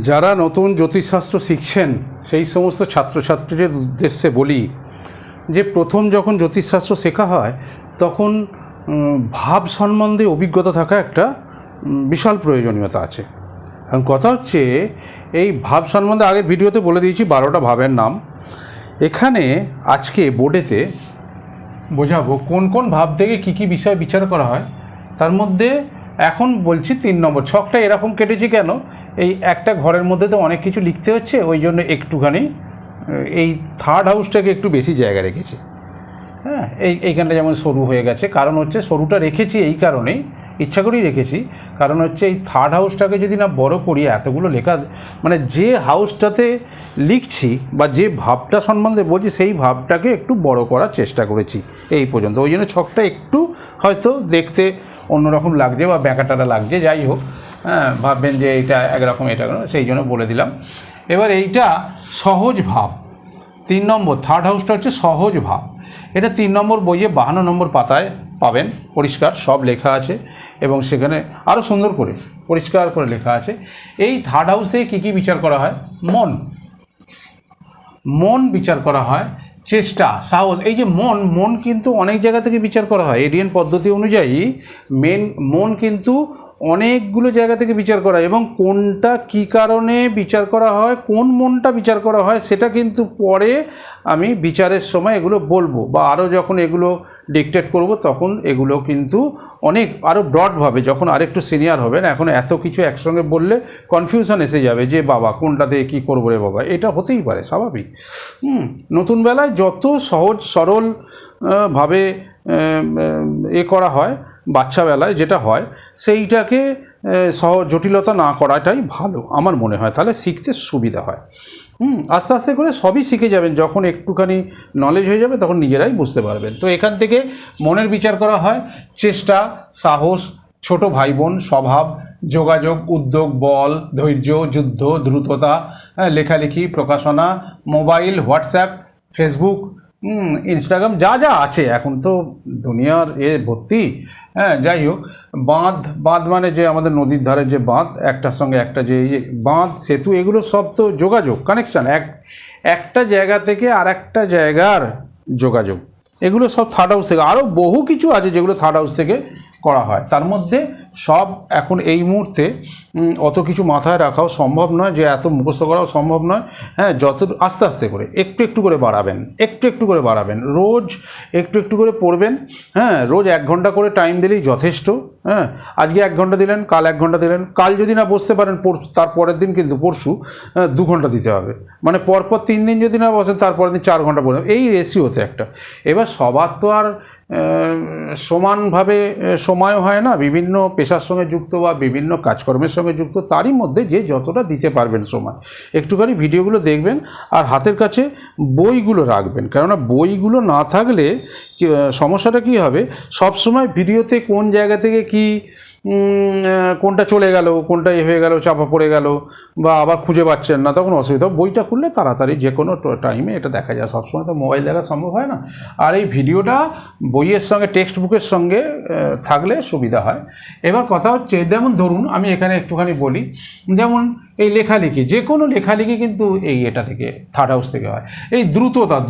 যারা নতুন জ্যোতিষশাস্ত্র শিখছেন সেই সমস্ত ছাত্রছাত্রীদের উদ্দেশ্যে বলি যে প্রথম যখন জ্যোতিষশাস্ত্র শেখা হয় তখন ভাব সম্বন্ধে অভিজ্ঞতা থাকা একটা বিশাল প্রয়োজনীয়তা আছে। এখন কথা হচ্ছে এই ভাব সম্বন্ধে আগের ভিডিওতে বলে দিয়েছি 12টা ভাবের নাম। এখানে আজকে বোর্ডেতে বোঝাবো কোন কোন ভাব থেকে কী কী বিষয় বিচার করা হয়। তার মধ্যে এখন বলছি 3 নম্বর ছকটা এরকম কেটেছি কেন, এই একটা ঘরের মধ্যে তো অনেক কিছু লিখতে হচ্ছে, ওই জন্য একটুখানি এই থার্ড হাউসটাকে একটু বেশি জায়গা রেখেছি। হ্যাঁ, এইখানটা যেমন সরু হয়ে গেছে, কারণ হচ্ছে সরুটা রেখেছি এই কারণেই, ইচ্ছা করেই রেখেছি, কারণ হচ্ছে এই থার্ড হাউসটাকে যদি না বড় করি এতগুলো লেখা, মানে যে হাউসটাতে লিখছি বা যে ভাবটা সম্বন্ধে বলছি সেই ভাবটাকে একটু বড় করার চেষ্টা করেছি এই পর্যন্ত। ওই জন্য ছকটা একটু হয়তো দেখতে অন্যরকম লাগছে বা ব্যাকাটারা লাগছে, যাই হোক, হ্যাঁ, ভাববেন যে এটা একরকম এটা সেই জন্য বলে দিলাম। এবার এইটা সহজ ভাব 3 নম্বর, থার্ড হাউসটা হচ্ছে সহজ ভাব। এটা 3 নম্বর বইয়ে 52 নম্বর পাতায় পাবেন, পরিষ্কার সব লেখা আছে এবং সেখানে আরও সুন্দর করে পরিষ্কার করে লেখা আছে। এই থার্ড হাউসে কী কী বিচার করা হয়? মন বিচার করা হয়, চেষ্টা, সাহস। এই যে মন কিন্তু অনেক জায়গা থেকে বিচার করা হয়। এডিয়ান পদ্ধতি অনুযায়ী মন কিন্তু অনেকগুলো জায়গা থেকে বিচার করা হয় এবং কোনটা কী কারণে বিচার করা হয়, কোন মনটা বিচার করা হয় সেটা কিন্তু পরে আমি বিচারের সময় এগুলো বলবো, বা আরও যখন এগুলো ডিকটেট করব তখন এগুলো কিন্তু অনেক আরও ব্রডভাবে, যখন আরেকটু সিনিয়র হবেন, এখন এত কিছু একসঙ্গে বললে কনফিউশন এসে যাবে যে বাবা কোনটাতে কী করবো রে বাবা, এটা হতেই পারে, স্বাভাবিক। নতুন বেলায় যত সহজ সরল ভাবে করা হয়, বাচ্চাবেলায় যেটা হয় সেইটাকে জটিলতা না করাটাই ভালো আমার মনে হয়, তাহলে শিখতে সুবিধা হয়। আস্তে আস্তে করে সবই শিখে যাবেন, যখন একটুখানি নলেজ হয়ে যাবে তখন নিজেরাই বুঝতে পারবেন। তো এখান থেকে মনের বিচার করা হয়, চেষ্টা, সাহস, ছোট ভাই বোন, স্বভাব, যোগাযোগ, উদ্যোগ, বল, ধৈর্য, যুদ্ধ, দ্রুততা, লেখালেখি, প্রকাশনা, মোবাইল, হোয়াটসঅ্যাপ, ফেসবুক, ইনস্টাগ্রাম, যা যা আছে এখন তো দুনিয়ার ভর্তি। হ্যাঁ, যাই হোক, বাঁধ মানে যে আমাদের নদীর ধারে যে বাঁধ, একটার সঙ্গে একটা, যে এই যে বাঁধ, সেতু, এগুলো সব তো যোগাযোগ, কানেকশান, একটা জায়গা থেকে আর একটা জায়গার যোগাযোগ, এগুলো সব থার্ড হাউস থেকে। আরও বহু কিছু আছে যেগুলো থার্ড হাউস থেকে করা হয়, তার মধ্যে সব এখন এই মুহূর্তে অত কিছু মাথায় রাখাও সম্ভব নয়, যে এত মুখস্থ করাও সম্ভব নয়। হ্যাঁ, যত আস্তে আস্তে করে একটু করে বাড়াবেন, রোজ একটু করে পড়বেন। হ্যাঁ, রোজ 1 ঘন্টা করে টাইম দিলেই যথেষ্ট। হ্যাঁ, আজকে 1 ঘন্টা দিলেন, কাল 1 ঘন্টা দিলেন, কাল যদি না বসতে পারেন তার পরের দিন কিন্তু পরশু 2 ঘন্টা দিতে হবে, মানে পরপর 3 দিন যদি না বসেন তারপরের দিন 4 ঘন্টা পড়বেন, এই রেশিওতে একটা। এবার সবার তো আর সমানভাবে সময়ও হয় না, বিভিন্ন পেশার সঙ্গে যুক্ত বা বিভিন্ন কাজকর্মের সঙ্গে যুক্ত, তারই মধ্যে যে যতটা দিতে পারবেন সময়, একটুখানি ভিডিওগুলো দেখবেন আর হাতের কাছে বইগুলো রাখবেন, কেননা বইগুলো না থাকলে সমস্যাটা কী হবে, সবসময় ভিডিওতে কোন জায়গা থেকে কি কোনটা চলে গেল, কোনটা হয়ে গেল, চাপা পড়ে গেল, বা আবার খুঁজে পাচ্ছেন না, তখন অসুবিধা। বইটা খুললে তাড়াতাড়ি যে কোনো টাইমে এটা দেখা যায়, সবসময় তো মোবাইল দেখা সম্ভব হয় না। আর এই ভিডিওটা বইয়ের সঙ্গে, টেক্সট বুকের সঙ্গে থাকলে সুবিধা হয়। এবার কথা হচ্ছে, যেমন ধরুন আমি এখানে একটুখানি বলি, যেমন এই লেখালেখি, যে কোনো লেখালেখি কিন্তু এটা থেকে থার্ড হাউস থেকে হয়। এই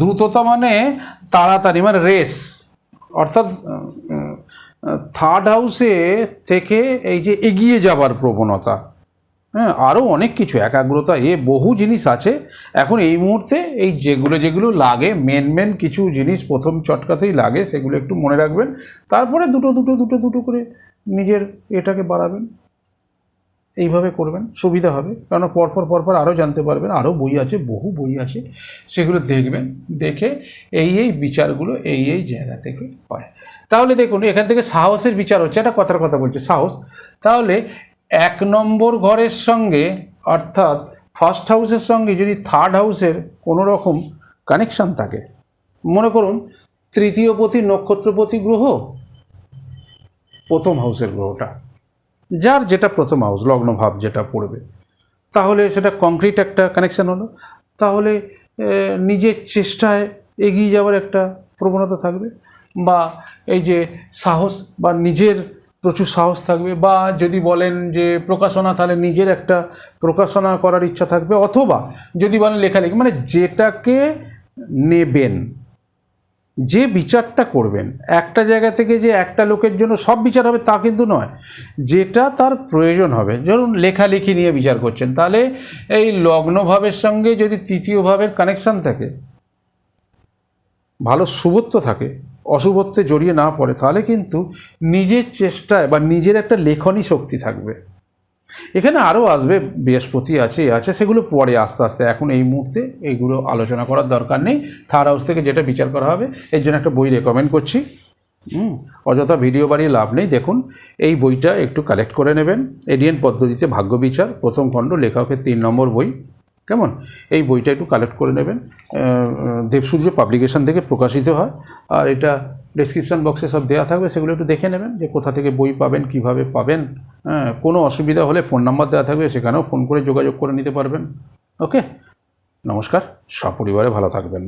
দ্রুততা মানে তাড়াতাড়ি, মানে রেস, অর্থাৎ থার্ড হাউসে থেকে এই যে এগিয়ে যাবার প্রবণতা, হ্যাঁ, আরও অনেক কিছু, একাগ্রতা, বহু জিনিস আছে। এখন এই মুহূর্তে এই যেগুলো লাগে, মেন কিছু জিনিস প্রথম চটকাতেই লাগে, সেগুলো একটু মনে রাখবেন, তারপরে দুটো করে নিজের এটাকে বাড়াবেন, এইভাবে করবেন, সুবিধা হবে। কারণ পরপর আরও জানতে পারবেন, আরও বই আছে, বহু বই আছে, সেগুলো দেখবেন, দেখে এই বিচারগুলো এই জায়গা থেকে হয়। তাহলে দেখুন, এখান থেকে সাহসের বিচার হচ্ছে, একটা কথার কথা বলছে, সাহস। তাহলে 1 নম্বর ঘরের সঙ্গে, অর্থাৎ ফার্স্ট হাউসের সঙ্গে যদি থার্ড হাউসের কোনো রকম কানেকশান থাকে, মনে করুন তৃতীয়পতি নক্ষত্রপতি গ্রহ প্রথম হাউসের গ্রহটা, যার যেটা প্রথম হাউস, লগ্ন ভাব যেটা পড়বে, তাহলে সেটা কংক্রিট একটা কানেকশান হলো। তাহলে নিজের চেষ্টায় এগিয়ে যাওয়ার একটা প্রবণতা থাকবে, বা এই যে সাহস বা নিজের প্রচুর সাহস থাকবে, বা যদি বলেন যে প্রকাশনা, তাহলে নিজের একটা প্রকাশনা করার ইচ্ছা থাকবে, অথবা যদি বলেন লেখালেখি, মানে যেটাকে নেবেন, যে বিচারটা করবেন, একটা জায়গা থেকে যে একটা লোকের জন্য সব বিচার হবে তা কিন্তু নয়, যেটা তার প্রয়োজন হবে। ধরুন লেখালেখি নিয়ে বিচার করছেন, তাহলে এই লগ্নভাবের সঙ্গে যদি তৃতীয় ভাবের কানেকশান থাকে, ভালো শুভত্ব থাকে, অশুভত্বে জড়িয়ে না পড়ে, তাহলে কিন্তু নিজের চেষ্টায় বা নিজের একটা লেখনী শক্তি থাকবে। এখানে আরও আসবে, বৃহস্পতি আছে, সেগুলো পরে আস্তে আস্তে, এখন এই মুহূর্তে এইগুলো আলোচনা করার দরকার নেই। থার্ড হাউস থেকে যেটা বিচার করা হবে, এর জন্য একটা বই রেকমেন্ড করছি। অযথা ভিডিও বাড়িয়ে লাভ নেই। দেখুন, এই বইটা একটু কালেক্ট করে নেবেন, এডিএন পদ্ধতিতে ভাগ্য বিচার, প্রথম খণ্ড, লেখকের 3 নম্বর বই। কেমন? এই বইটা একটু কালেক্ট করে নেবেন, দেবসূর্য পাবলিকেশন থেকে প্রকাশিত হয়। আর এটা ডেসক্রিপশন বক্সে সব দেওয়া থাকবে, সেগুলো একটু দেখে নেবেন যে কোথা থেকে বই পাবেন, কিভাবে পাবেন। কোনো অসুবিধা হলে ফোন নাম্বার দেওয়া থাকবে, সেখানেও ফোন করে যোগাযোগ করে নিতে পারবেন। ওকে, নমস্কার, সপরিবারে ভালো থাকবেন।